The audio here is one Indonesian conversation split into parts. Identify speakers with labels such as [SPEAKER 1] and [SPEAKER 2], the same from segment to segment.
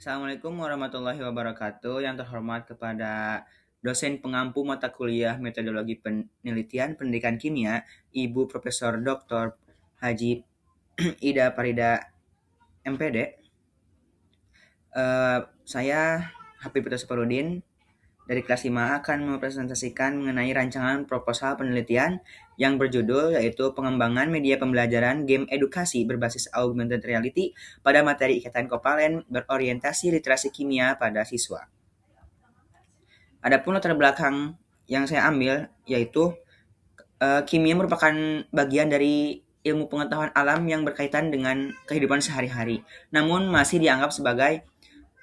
[SPEAKER 1] Assalamualaikum warahmatullahi wabarakatuh. Yang terhormat kepada dosen pengampu mata kuliah Metodologi Penelitian Pendidikan Kimia, Ibu Profesor Dr. Haji Ida Farida MPD. Saya Habib Putra Saparudin dari kelas 5 akan mempresentasikan mengenai rancangan proposal penelitian yang berjudul yaitu pengembangan media pembelajaran game edukasi berbasis augmented reality pada materi ikatan kovalen berorientasi literasi kimia pada siswa. Adapun latar belakang yang saya ambil yaitu kimia merupakan bagian dari ilmu pengetahuan alam yang berkaitan dengan kehidupan sehari-hari, namun masih dianggap sebagai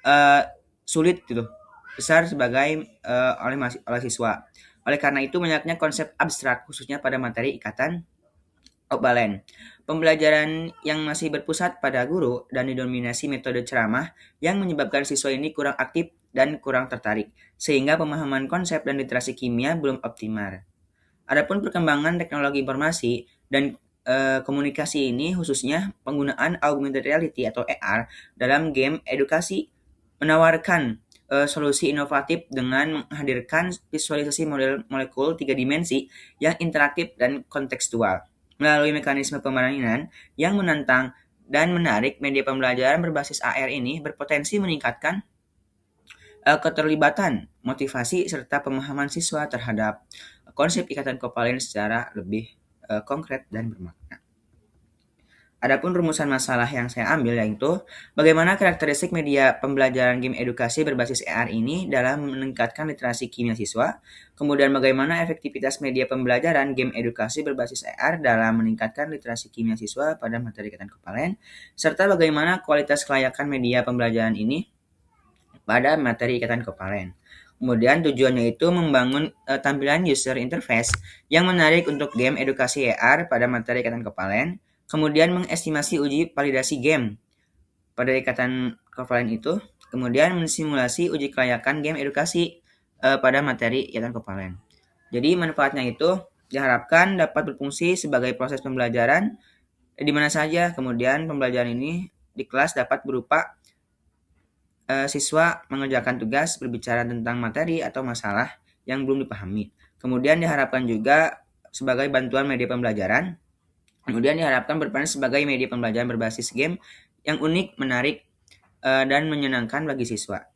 [SPEAKER 1] uh, sulit gitu, besar sebagai oleh siswa. Oleh karena itu banyaknya konsep abstrak khususnya pada materi ikatan kovalen. Pembelajaran yang masih berpusat pada guru dan didominasi metode ceramah yang menyebabkan siswa ini kurang aktif dan kurang tertarik, sehingga pemahaman konsep dan literasi kimia belum optimal. Adapun perkembangan teknologi informasi dan komunikasi ini khususnya penggunaan augmented reality atau AR dalam game edukasi menawarkan solusi inovatif dengan menghadirkan visualisasi model molekul tiga dimensi yang interaktif dan kontekstual. Melalui mekanisme permainan yang menantang dan menarik, media pembelajaran berbasis AR ini berpotensi meningkatkan keterlibatan, motivasi, serta pemahaman siswa terhadap konsep ikatan kovalen secara lebih konkret dan bermakna. Adapun rumusan masalah yang saya ambil yaitu bagaimana karakteristik media pembelajaran game edukasi berbasis AR ini dalam meningkatkan literasi kimia siswa, kemudian bagaimana efektivitas media pembelajaran game edukasi berbasis AR dalam meningkatkan literasi kimia siswa pada materi ikatan kovalen, serta bagaimana kualitas kelayakan media pembelajaran ini pada materi ikatan kovalen. Kemudian tujuannya itu membangun tampilan user interface yang menarik untuk game edukasi AR pada materi ikatan kovalen, kemudian mengestimasi uji validasi game pada ikatan kovalen itu, kemudian mensimulasi uji kelayakan game edukasi pada materi ikatan kovalen. Jadi manfaatnya itu diharapkan dapat berfungsi sebagai proses pembelajaran di mana saja. Kemudian pembelajaran ini di kelas dapat berupa siswa mengerjakan tugas berbicara tentang materi atau masalah yang belum dipahami. Kemudian diharapkan juga sebagai bantuan media pembelajaran. Kemudian diharapkan berperan sebagai media pembelajaran berbasis game yang unik, menarik, dan menyenangkan bagi siswa.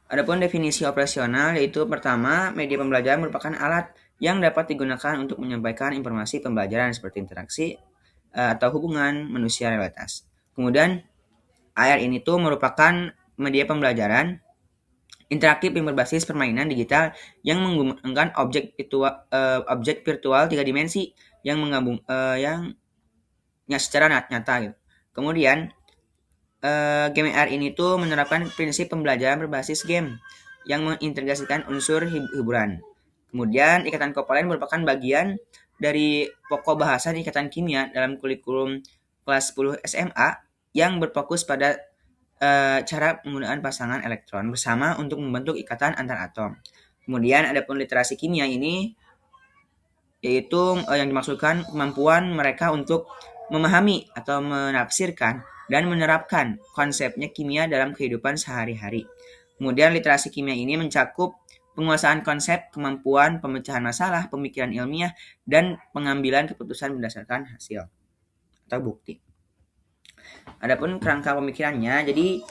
[SPEAKER 1] Adapun definisi operasional yaitu pertama, media pembelajaran merupakan alat yang dapat digunakan untuk menyampaikan informasi pembelajaran seperti interaksi atau hubungan manusia realitas. Kemudian AR ini tuh merupakan media pembelajaran interaktif yang berbasis permainan digital yang menggunakan objek virtual tiga dimensi yang menggabung yang secara nyata gitu. Kemudian game AR ini tuh menerapkan prinsip pembelajaran berbasis game yang mengintegrasikan unsur hiburan. Kemudian ikatan kovalen merupakan bagian dari pokok bahasan ikatan kimia dalam kurikulum kelas 10 SMA yang berfokus pada cara penggunaan pasangan elektron bersama untuk membentuk ikatan antar atom. Kemudian ada pun literasi kimia ini yaitu yang dimaksudkan kemampuan mereka untuk memahami atau menafsirkan dan menerapkan konsepnya kimia dalam kehidupan sehari-hari. Kemudian literasi kimia ini mencakup penguasaan konsep, kemampuan pemecahan masalah, pemikiran ilmiah, dan pengambilan keputusan berdasarkan hasil atau bukti. Adapun kerangka pemikirannya, jadi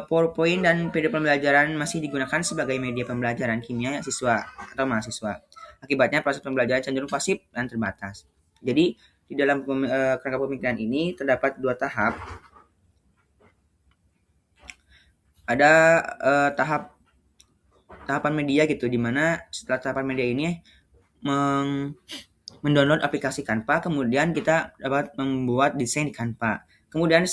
[SPEAKER 1] PowerPoint dan PDF pembelajaran masih digunakan sebagai media pembelajaran kimia siswa atau mahasiswa. Akibatnya proses pembelajaran cenderung pasif dan terbatas. Jadi di dalam kerangka pemikiran ini terdapat dua tahap. Ada tahapan media gitu, dimana setelah tahapan media ini mendownload aplikasi Canva, kemudian kita dapat membuat desain di Canva. Kemudian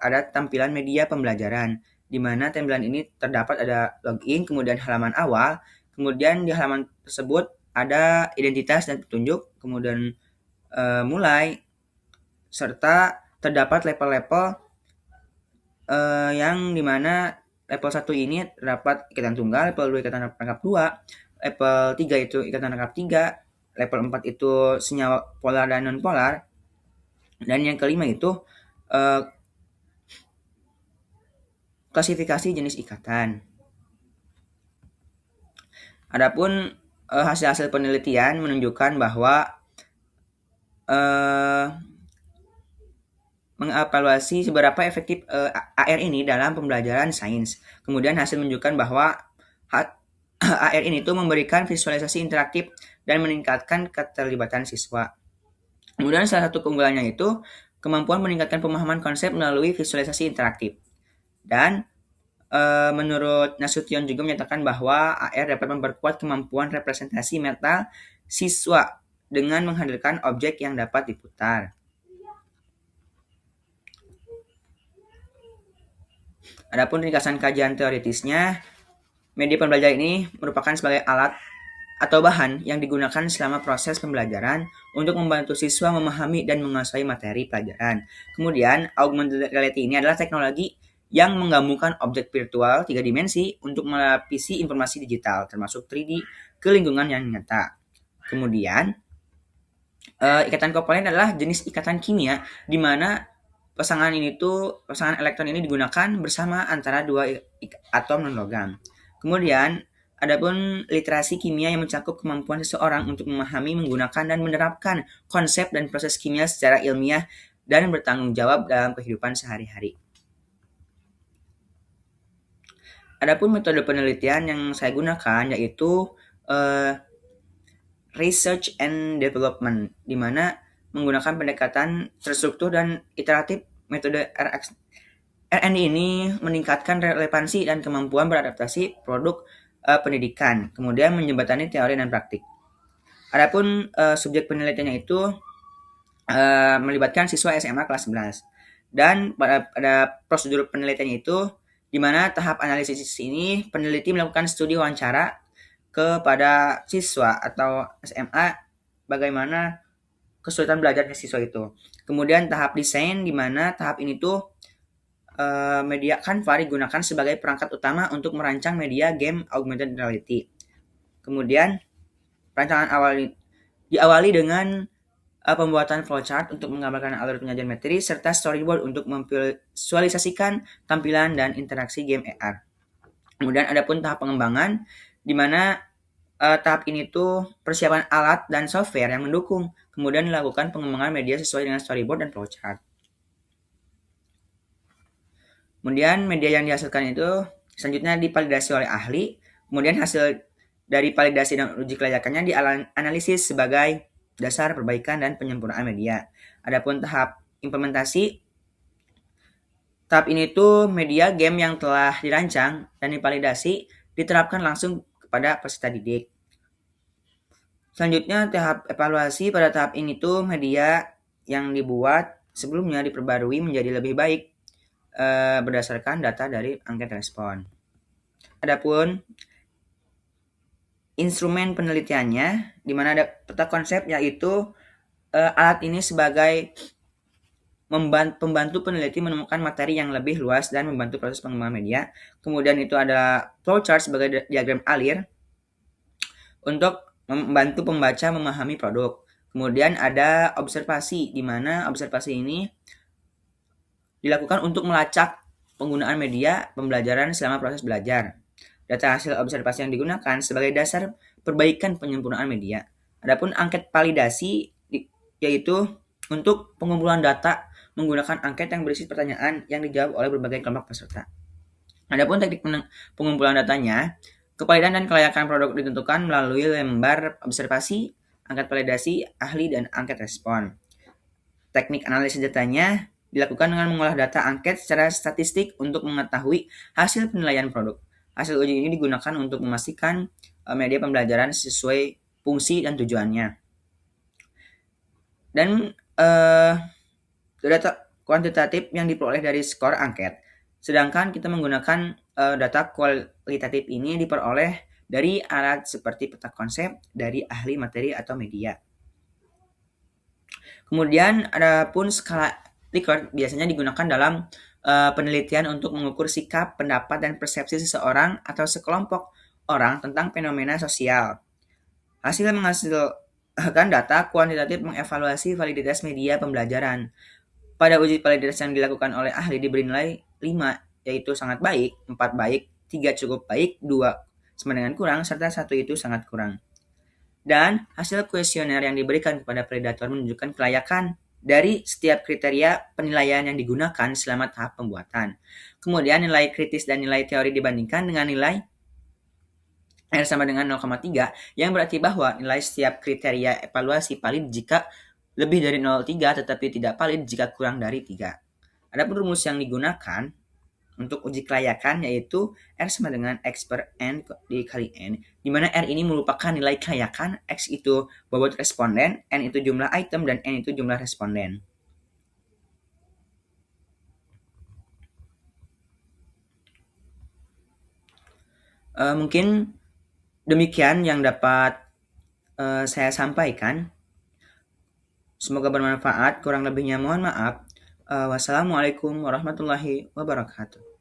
[SPEAKER 1] ada tampilan media pembelajaran, di mana tampilan ini terdapat ada login, kemudian halaman awal, kemudian di halaman tersebut ada identitas dan petunjuk, kemudian mulai, serta terdapat level-level yang dimana level 1 ini terdapat ikatan tunggal, level 2 ikatan rangkap 2, level 3 itu ikatan rangkap 3, level 4 itu senyawa polar dan non-polar, Dan yang kelima itu klasifikasi jenis ikatan. Adapun hasil-hasil penelitian menunjukkan bahwa mengevaluasi seberapa efektif AR ini dalam pembelajaran sains. Kemudian hasil menunjukkan bahwa AR ini tuh memberikan visualisasi interaktif dan meningkatkan keterlibatan siswa. Kemudian salah satu keunggulannya itu kemampuan meningkatkan pemahaman konsep melalui visualisasi interaktif. Dan menurut Nasution juga menyatakan bahwa AR dapat memperkuat kemampuan representasi mental siswa dengan menghadirkan objek yang dapat diputar. Adapun ringkasan kajian teoritisnya, media pembelajaran ini merupakan sebagai alat atau bahan yang digunakan selama proses pembelajaran untuk membantu siswa memahami dan menguasai materi pelajaran. Kemudian, augmented reality ini adalah teknologi yang menggabungkan objek virtual 3 dimensi untuk melapisi informasi digital, termasuk 3D, ke lingkungan yang nyata. Kemudian, ikatan kovalen adalah jenis ikatan kimia di mana pasangan elektron ini digunakan bersama antara dua atom non-logam. Kemudian, adapun literasi kimia yang mencakup kemampuan seseorang untuk memahami, menggunakan, dan menerapkan konsep dan proses kimia secara ilmiah dan bertanggung jawab dalam kehidupan sehari-hari. Adapun metode penelitian yang saya gunakan yaitu research and development, di mana menggunakan pendekatan terstruktur dan iteratif. Metode R&D ini meningkatkan relevansi dan kemampuan beradaptasi produk pendidikan, kemudian menjembatani teori dan praktik. Adapun subjek penelitiannya itu melibatkan siswa SMA kelas 11. Dan pada prosedur penelitiannya itu, di mana tahap analisis ini peneliti melakukan studi wawancara kepada siswa atau SMA bagaimana kesulitan belajarnya siswa itu. Kemudian tahap desain, di mana tahap ini tuh media Canva digunakan sebagai perangkat utama untuk merancang media game augmented reality. Kemudian perancangan diawali dengan pembuatan flowchart untuk menggambarkan alur penyajian materi serta storyboard untuk memvisualisasikan tampilan dan interaksi game AR. Kemudian ada pun tahap pengembangan, di mana tahap ini tuh persiapan alat dan software yang mendukung, kemudian dilakukan pengembangan media sesuai dengan storyboard dan flowchart. Kemudian media yang dihasilkan itu selanjutnya divalidasi oleh ahli, kemudian hasil dari validasi dan uji kelayakannya dianalisis sebagai dasar perbaikan dan penyempurnaan media. Adapun tahap implementasi, tahap ini tuh media game yang telah dirancang dan divalidasi diterapkan langsung kepada peserta didik. Selanjutnya tahap evaluasi, pada tahap ini tuh media yang dibuat sebelumnya diperbarui menjadi lebih baik berdasarkan data dari angket respon. Adapun instrumen penelitiannya, di mana ada peta konsep, yaitu alat ini sebagai pembantu peneliti menemukan materi yang lebih luas dan membantu proses pengembangan media. Kemudian itu ada flowchart sebagai diagram alir untuk membantu pembaca memahami produk. Kemudian ada observasi, di mana observasi ini dilakukan untuk melacak penggunaan media pembelajaran selama proses belajar. Data hasil observasi yang digunakan sebagai dasar perbaikan penyempurnaan media. Adapun angket validasi yaitu untuk pengumpulan data menggunakan angket yang berisi pertanyaan yang dijawab oleh berbagai kelompok peserta. Adapun teknik pengumpulan datanya, kevalidan dan kelayakan produk ditentukan melalui lembar observasi, angket validasi, ahli, dan angket respon. Teknik analisis datanya dilakukan dengan mengolah data angket secara statistik untuk mengetahui hasil penilaian produk. Hasil uji ini digunakan untuk memastikan media pembelajaran sesuai fungsi dan tujuannya. Dan data kuantitatif yang diperoleh dari skor angket. Sedangkan kita menggunakan data kualitatif ini diperoleh dari alat seperti peta konsep dari ahli materi atau media. Kemudian ada pun skala Likert biasanya digunakan dalam penelitian untuk mengukur sikap, pendapat, dan persepsi seseorang atau sekelompok orang tentang fenomena sosial. Bahkan data kuantitatif mengevaluasi validitas media pembelajaran. Pada uji validitas yang dilakukan oleh ahli diberi nilai 5, yaitu sangat baik, 4 baik, 3 cukup baik, 2 sama dengan kurang, serta 1 itu sangat kurang. Dan hasil kuesioner yang diberikan kepada predator menunjukkan kelayakan dari setiap kriteria penilaian yang digunakan selama tahap pembuatan. Kemudian nilai kritis dan nilai teori dibandingkan dengan nilai R sama dengan 0,3 yang berarti bahwa nilai setiap kriteria evaluasi valid jika lebih dari 0,3 tetapi tidak valid jika kurang dari 3. Adapun rumus yang digunakan untuk uji kelayakan yaitu R sama dengan X per N dikali N, di mana R ini merupakan nilai kelayakan, X itu bobot responden, N itu jumlah item, dan N itu jumlah responden. Mungkin demikian yang dapat saya sampaikan. Semoga bermanfaat, kurang lebihnya mohon maaf. Wassalamualaikum warahmatullahi wabarakatuh.